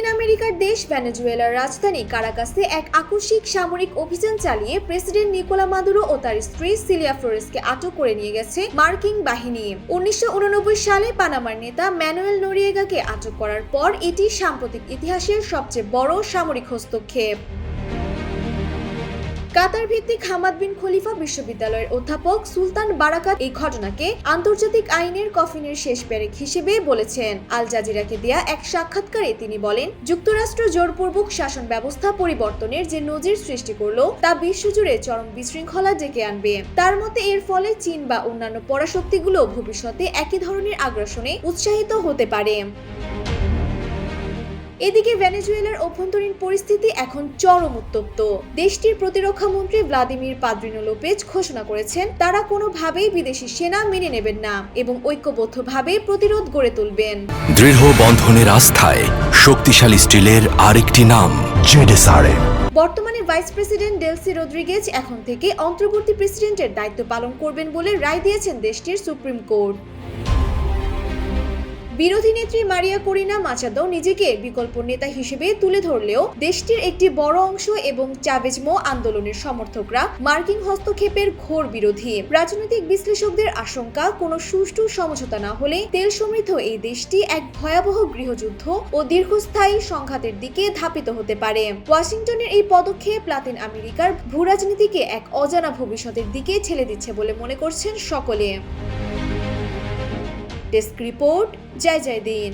লাতিন আমেরিকার দেশ ভেনেজুয়েলার রাজধানী কারাকাসে এক আকস্মিক সামরিক অভিযান চালিয়ে প্রেসিডেন্ট নিকোলা মাদুরো ও তার স্ত্রী সিলিয়া ফ্লোরেসকে আটক করে নিয়ে গেছে মার্কিন বাহিনী। 1989 সালে পানামার নেতা ম্যানুয়েল নোরিয়েগাকে আটক করার পর এটি সাম্প্রতিক ইতিহাসের সবচেয়ে বড় সামরিক হস্তক্ষেপ। কাতার ভিত্তিক হামাদ বিন খলিফা বিশ্ববিদ্যালয়ের অধ্যাপক সুলতান বারাকাত এই ঘটনাকে আন্তর্জাতিক আইনের কফিনের শেষ পেরেক হিসেবে বলেছেন। আল জাজিরাকে দেয়া এক সাক্ষাৎকারে তিনি বলেন, যুক্তরাষ্ট্র জোরপূর্বক শাসন ব্যবস্থা পরিবর্তনের যে নজির সৃষ্টি করলো তা বিশ্বজুড়ে চরম বিশৃঙ্খলা ডেকে আনবে। তার মতে এর ফলে চীন বা অন্যান্য পরাশক্তিগুলো ভবিষ্যতে একই ধরনের আগ্রাসনে উৎসাহিত হতে পারে। এদিকে ভেনেজুয়েলার অভ্যন্তরীণ পরিস্থিতি এখন চরম উত্তপ্ত। দেশটির প্রতিরক্ষা মন্ত্রী ভ্লাদিমির পাদ্রিনো লোপেজ ঘোষণা করেছেন তারা কোনোভাবেই বিদেশি সেনা মেনে নেবেন না এবং ঐক্যবদ্ধভাবে প্রতিরোধ গড়ে তুলবেন। দৃঢ় বন্ধনের আস্থায় শক্তিশালী স্টিলের আরেকটি নাম জেডএসআরএম। বর্তমানে ভাইস প্রেসিডেন্ট ডেলসি রদ্রিগেজ এখন থেকে অন্তর্বর্তী প্রেসিডেন্টের দায়িত্ব পালন করবেন বলে রায় দিয়েছেন দেশটির সুপ্রিম কোর্ট। বিরোধী নেত্রী মারিয়া করিনা মাচাদো নিজেকে বিকল্প নেতা হিসেবে তুলে ধরলেও দেশটির একটি বড় অংশ এবং চাভেজমো আন্দোলনের সমর্থকরা মার্কিন হস্তক্ষেপের ঘোর বিরোধী। রাজনৈতিক বিশ্লেষকদের আশঙ্কা, কোনো সুষ্ঠু সমঝোতা না হলে তেল সমৃদ্ধ এই দেশটি এক ভয়াবহ গৃহযুদ্ধ ও দীর্ঘস্থায়ী সংঘাতের দিকে ধাপিত হতে পারে। ওয়াশিংটনের এই পদক্ষেপ লাতিন আমেরিকার ভূরাজনীতিকে এক অজানা ভবিষ্যতের দিকে ঠেলে দিচ্ছে বলে মনে করছেন সকলে। ডেস্ক রিপোর্ট, জয় জয় দিন।